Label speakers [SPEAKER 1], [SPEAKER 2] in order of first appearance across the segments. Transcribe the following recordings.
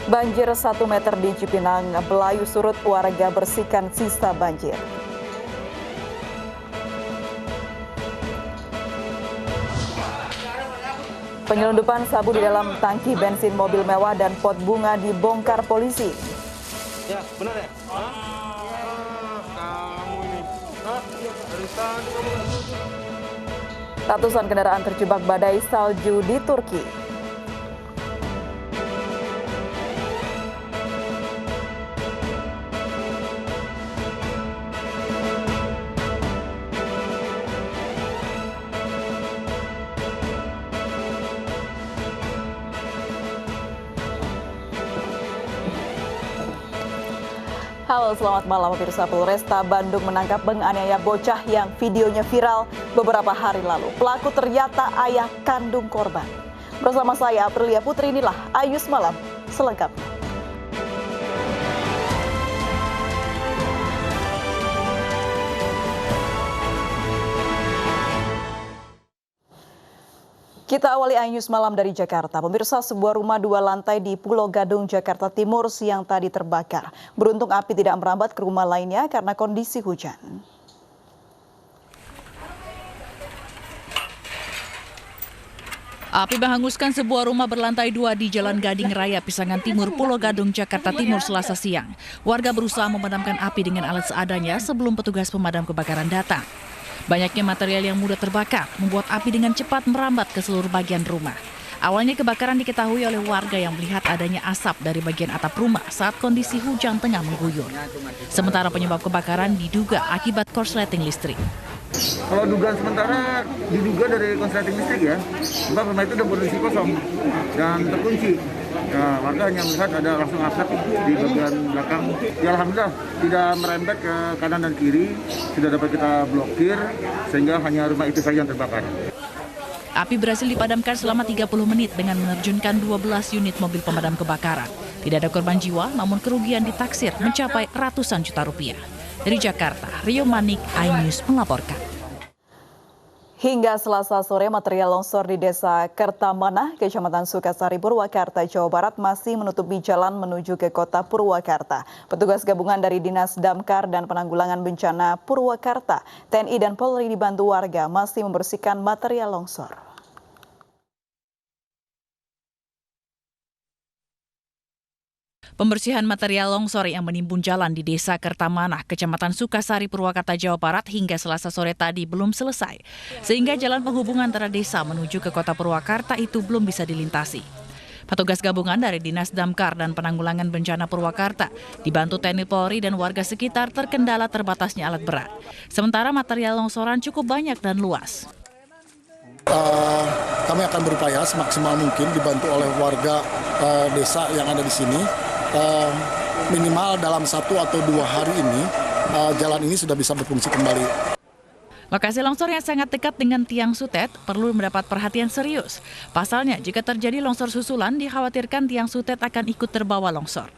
[SPEAKER 1] Banjir 1 meter di Cipinang, Belayu surut, warga bersihkan sisa banjir. Penyelundupan sabu di dalam tangki bensin mobil mewah dan pot bunga dibongkar polisi.
[SPEAKER 2] Ya, benar ya? Kamu ini. Dari tadi kamu.
[SPEAKER 1] Ratusan kendaraan terjebak badai salju di Turki. Halo, selamat malam pemirsa. Polresta Bandung menangkap penganiaya bocah yang videonya viral beberapa hari lalu. Pelaku ternyata ayah kandung korban. Bersama saya Aprilia Putri, inilah Ayus Malam selengkapnya. Kita awali Ayus Malam dari Jakarta. Pemirsa, sebuah rumah 2 lantai di Pulau Gadung, Jakarta Timur siang tadi terbakar. Beruntung api tidak merambat ke rumah lainnya karena kondisi hujan.
[SPEAKER 3] Api menghanguskan sebuah rumah berlantai 2 di Jalan Gading Raya, Pisangan Timur, Pulau Gadung, Jakarta Timur, Selasa siang. Warga berusaha memadamkan api dengan alat seadanya sebelum petugas pemadam kebakaran datang. Banyaknya material yang mudah terbakar membuat api dengan cepat merambat ke seluruh bagian rumah. Awalnya kebakaran diketahui oleh warga yang melihat adanya asap dari bagian atap rumah saat kondisi hujan tengah mengguyur. Sementara penyebab kebakaran diduga akibat korsleting listrik.
[SPEAKER 4] Kalau dugaan sementara diduga dari korsleting listrik ya, sebab rumah itu udah kondisi kosong dan terkunci. Ya, warga hanya melihat ada langsung asap di bagian belakang. Ya, alhamdulillah tidak merembet ke kanan dan kiri, sudah dapat kita blokir sehingga hanya rumah itu saja yang terbakar.
[SPEAKER 3] Api berhasil dipadamkan selama 30 menit dengan menerjunkan 12 unit mobil pemadam kebakaran. Tidak ada korban jiwa, namun kerugian ditaksir mencapai ratusan juta rupiah. Dari Jakarta, Rio Manik, iNews melaporkan.
[SPEAKER 1] Hingga Selasa sore, material longsor di Desa Kertamanah, Kecamatan Sukasari, Purwakarta, Jawa Barat masih menutupi jalan menuju ke kota Purwakarta. Petugas gabungan dari Dinas Damkar dan Penanggulangan Bencana Purwakarta, TNI dan Polri dibantu warga masih membersihkan material longsor.
[SPEAKER 3] Pembersihan material longsor yang menimbun jalan di Desa Kertamanah, Kecamatan Sukasari, Purwakarta, Jawa Barat hingga Selasa sore tadi belum selesai. Sehingga jalan penghubungan antara desa menuju ke kota Purwakarta itu belum bisa dilintasi. Petugas gabungan dari Dinas Damkar dan Penanggulangan Bencana Purwakarta dibantu TNI Polri dan warga sekitar terkendala terbatasnya alat berat. Sementara material longsoran cukup banyak dan luas.
[SPEAKER 5] Kami akan berupaya semaksimal mungkin dibantu oleh warga desa yang ada di sini. Minimal dalam 1 atau 2 hari ini jalan ini sudah bisa berfungsi kembali.
[SPEAKER 3] Lokasi longsor yang sangat dekat dengan tiang sutet perlu mendapat perhatian serius. Pasalnya, jika terjadi longsor susulan, dikhawatirkan tiang sutet akan ikut terbawa longsor.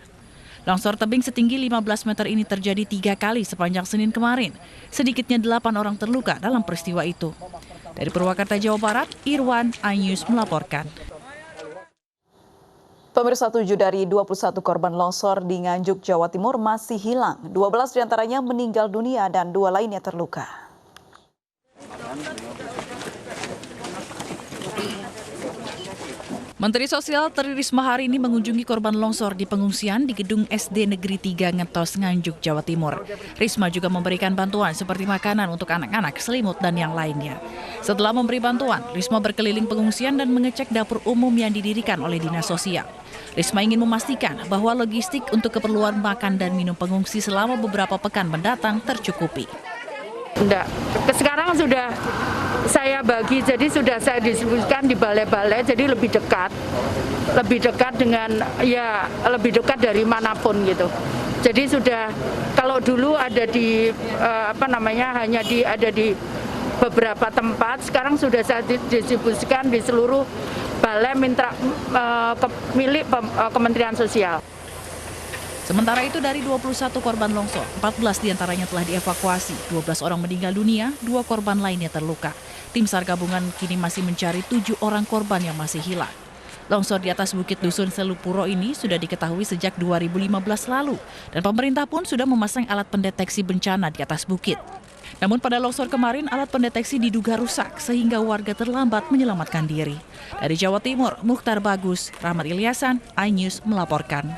[SPEAKER 3] Longsor tebing setinggi 15 meter ini terjadi 3 kali sepanjang Senin kemarin. Sedikitnya 8 orang terluka dalam peristiwa itu. Dari Purwakarta, Jawa Barat, Irwan, iNews melaporkan.
[SPEAKER 1] Pemirsa, 7 dari 21 korban longsor di Nganjuk, Jawa Timur masih hilang. 12 diantaranya meninggal dunia dan 2 lainnya terluka.
[SPEAKER 3] Menteri Sosial Tri Risma hari ini mengunjungi korban longsor di pengungsian di Gedung SD Negeri 3 Ngetos, Nganjuk, Jawa Timur. Risma juga memberikan bantuan seperti makanan untuk anak-anak, selimut, dan yang lainnya. Setelah memberi bantuan, Risma berkeliling pengungsian dan mengecek dapur umum yang didirikan oleh Dinas Sosial. Risma ingin memastikan bahwa logistik untuk keperluan makan dan minum pengungsi selama beberapa pekan mendatang tercukupi.
[SPEAKER 6] Enggak, sekarang sudah saya bagi, jadi sudah saya distribusikan di balai-balai, jadi lebih dekat dengan lebih dekat dari manapun gitu. Jadi sudah, kalau dulu ada di hanya ada di beberapa tempat, sekarang sudah saya distribusikan di seluruh balai milik Kementerian Sosial.
[SPEAKER 3] Sementara itu dari 21 korban longsor, 14 diantaranya telah dievakuasi, 12 orang meninggal dunia, 2 korban lainnya terluka. Tim SAR gabungan kini masih mencari 7 orang korban yang masih hilang. Longsor di atas Bukit Dusun Selupuro ini sudah diketahui sejak 2015 lalu dan pemerintah pun sudah memasang alat pendeteksi bencana di atas bukit. Namun pada longsor kemarin alat pendeteksi diduga rusak sehingga warga terlambat menyelamatkan diri. Dari Jawa Timur, Mukhtar Bagus, Rahmat Ilyasan, iNews melaporkan.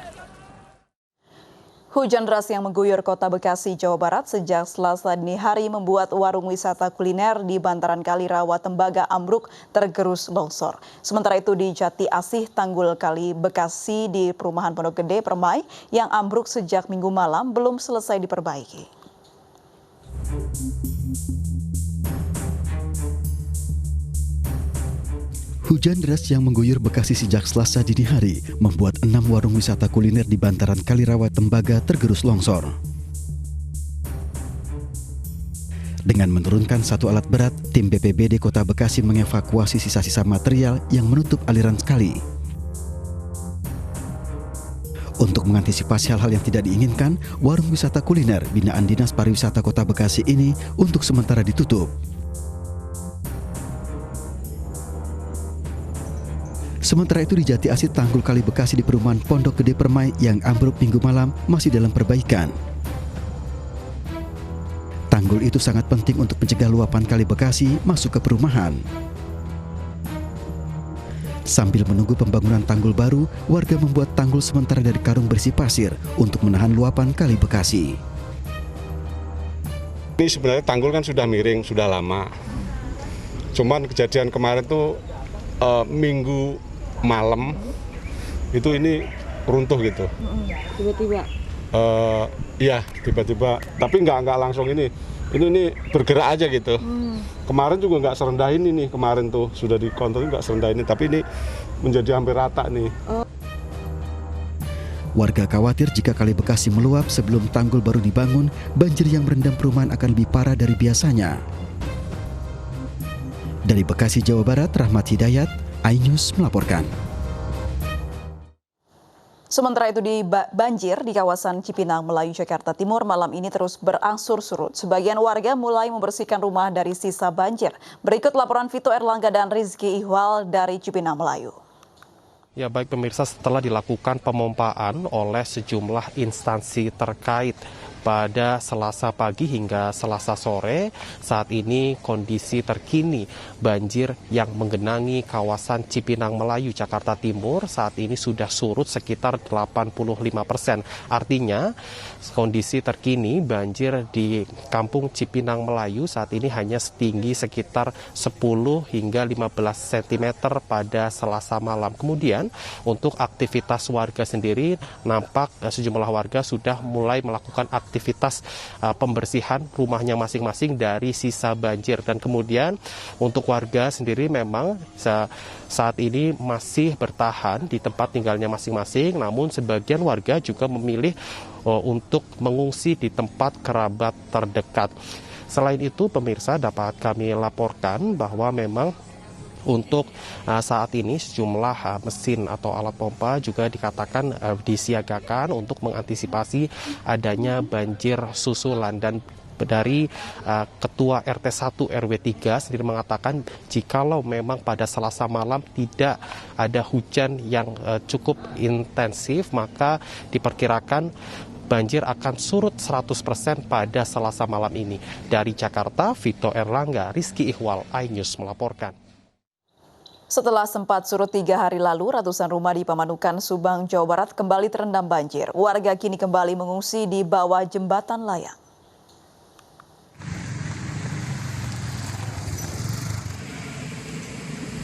[SPEAKER 1] Hujan deras yang mengguyur kota Bekasi, Jawa Barat sejak Selasa dini hari membuat warung wisata kuliner di bantaran Kali Rawa Tembaga ambruk tergerus longsor. Sementara itu di Jati Asih, Tanggul Kali Bekasi di perumahan Pondok Gede Permai yang ambruk sejak Minggu malam belum selesai diperbaiki.
[SPEAKER 7] Hujan deras yang mengguyur Bekasi sejak Selasa dini hari membuat 6 warung wisata kuliner di bantaran Kali Rawa Tembaga tergerus longsor. Dengan menurunkan satu alat berat, tim BPBD Kota Bekasi mengevakuasi sisa-sisa material yang menutup aliran kali. Untuk mengantisipasi hal-hal yang tidak diinginkan, warung wisata kuliner binaan Dinas Pariwisata Kota Bekasi ini untuk sementara ditutup. Sementara itu di Jati Asih, Tanggul Kali Bekasi di perumahan Pondok Gede Permai yang ambruk Minggu malam masih dalam perbaikan. Tanggul itu sangat penting untuk mencegah luapan Kali Bekasi masuk ke perumahan. Sambil menunggu pembangunan tanggul baru, warga membuat tanggul sementara dari karung bersih pasir untuk menahan luapan Kali Bekasi.
[SPEAKER 2] Ini sebenarnya tanggul kan sudah miring, sudah lama. Cuman kejadian kemarin tuh Minggu malam itu ini runtuh gitu.
[SPEAKER 6] Tiba-tiba?
[SPEAKER 2] Iya, tiba-tiba. Tapi nggak langsung ini bergerak aja gitu. Kemarin juga nggak serendah ini nih, kemarin tuh sudah dikontrol nggak serendah ini, tapi ini menjadi hampir rata nih.
[SPEAKER 7] Warga khawatir jika Kali Bekasi meluap sebelum tanggul baru dibangun, banjir yang merendam perumahan akan lebih parah dari biasanya. Dari Bekasi, Jawa Barat, Rahmat Hidayat, iNews melaporkan.
[SPEAKER 1] Sementara itu di banjir di kawasan Cipinang, Melayu, Jakarta Timur malam ini terus berangsur surut. Sebagian warga mulai membersihkan rumah dari sisa banjir. Berikut laporan Vito Erlangga dan Rizky Ihwal dari Cipinang, Melayu.
[SPEAKER 8] Ya baik pemirsa, setelah dilakukan pemompaan oleh sejumlah instansi terkait pada Selasa pagi hingga Selasa sore, saat ini kondisi terkini banjir yang menggenangi kawasan Cipinang Melayu, Jakarta Timur saat ini sudah surut sekitar 85%. Artinya kondisi terkini banjir di kampung Cipinang Melayu saat ini hanya setinggi sekitar 10 hingga 15 cm pada Selasa malam. Kemudian untuk aktivitas warga sendiri, nampak sejumlah warga sudah mulai melakukan aktivitas pembersihan rumahnya masing-masing dari sisa banjir. Dan kemudian untuk warga sendiri memang saat ini masih bertahan di tempat tinggalnya masing-masing, namun sebagian warga juga memilih untuk mengungsi di tempat kerabat terdekat. Selain itu pemirsa, dapat kami laporkan bahwa memang untuk saat ini sejumlah mesin atau alat pompa juga dikatakan disiagakan untuk mengantisipasi adanya banjir susulan. Dan dari Ketua RT 1 RW 3 sendiri mengatakan jikalau memang pada Selasa malam tidak ada hujan yang cukup intensif, maka diperkirakan banjir akan surut 100% pada Selasa malam ini. Dari Jakarta, Vito Erlangga, Rizky Ihwal, iNews melaporkan.
[SPEAKER 1] Setelah sempat surut 3 hari lalu, ratusan rumah di Pamanukan, Subang, Jawa Barat kembali terendam banjir. Warga kini kembali mengungsi di bawah jembatan layang.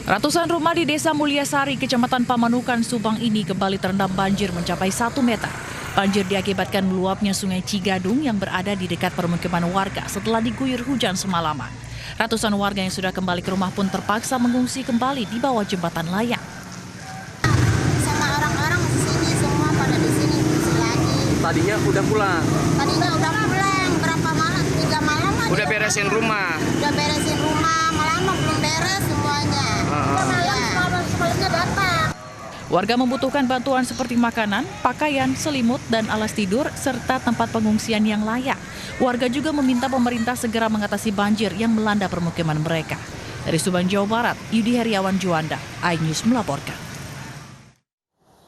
[SPEAKER 3] Ratusan rumah di Desa Mulyasari, Kecamatan Pamanukan, Subang ini kembali terendam banjir mencapai 1 meter. Banjir diakibatkan meluapnya Sungai Cigadung yang berada di dekat permukiman warga setelah diguyur hujan semalaman. Ratusan warga yang sudah kembali ke rumah pun terpaksa mengungsi kembali di bawah jembatan layang.
[SPEAKER 9] Sama orang-orang di sini semua pada di sini ngungsi lagi.
[SPEAKER 10] Tadinya udah pulang.
[SPEAKER 9] Tadinya udah pulang, berapa malam? 3 malam aja.
[SPEAKER 10] Udah beresin rumah.
[SPEAKER 9] Udah beresin rumah, malam belum beres semuanya. Malamnya datang.
[SPEAKER 3] Warga membutuhkan bantuan seperti makanan, pakaian, selimut, dan alas tidur, serta tempat pengungsian yang layak. Warga juga meminta pemerintah segera mengatasi banjir yang melanda permukiman mereka. Dari Subang, Jawa Barat, Yudi Heriawan Juanda, iNews melaporkan.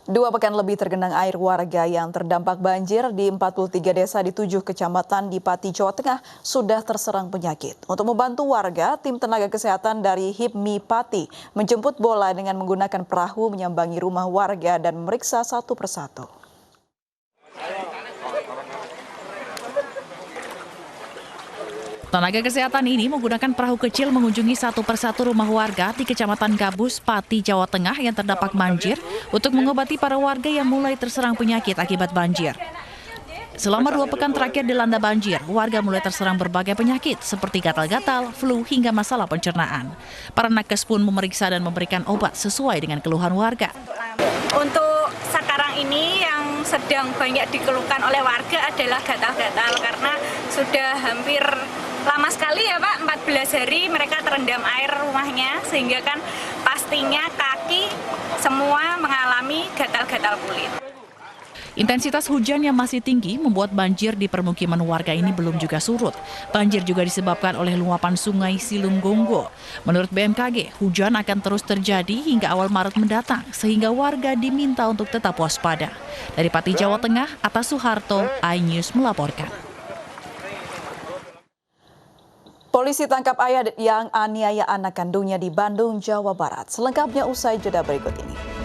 [SPEAKER 1] 2 pekan lebih tergenang air, warga yang terdampak banjir di 43 desa di 7 kecamatan di Pati, Jawa Tengah sudah terserang penyakit. Untuk membantu warga, tim tenaga kesehatan dari HIPMI Pati menjemput bola dengan menggunakan perahu menyambangi rumah warga dan memeriksa satu persatu.
[SPEAKER 3] Tenaga kesehatan ini menggunakan perahu kecil mengunjungi satu persatu rumah warga di Kecamatan Gabus, Pati, Jawa Tengah yang terdampak banjir untuk mengobati para warga yang mulai terserang penyakit akibat banjir. Selama 2 pekan terakhir dilanda banjir, warga mulai terserang berbagai penyakit seperti gatal-gatal, flu, hingga masalah pencernaan. Para nakes pun memeriksa dan memberikan obat sesuai dengan keluhan warga.
[SPEAKER 11] Untuk sekarang ini yang sedang banyak dikeluhkan oleh warga adalah gatal-gatal karena sudah hampir lama sekali ya Pak, 14 hari mereka terendam air rumahnya sehingga kan pastinya kaki semua mengalami gatal-gatal kulit.
[SPEAKER 3] Intensitas hujan yang masih tinggi membuat banjir di permukiman warga ini belum juga surut. Banjir juga disebabkan oleh luapan sungai Silunggonggo. Menurut BMKG, hujan akan terus terjadi hingga awal Maret mendatang, sehingga warga diminta untuk tetap waspada. Dari Pati, Jawa Tengah, Atta Suharto, iNews melaporkan.
[SPEAKER 1] Polisi tangkap ayah yang aniaya anak kandungnya di Bandung, Jawa Barat. Selengkapnya usai jeda berikut ini.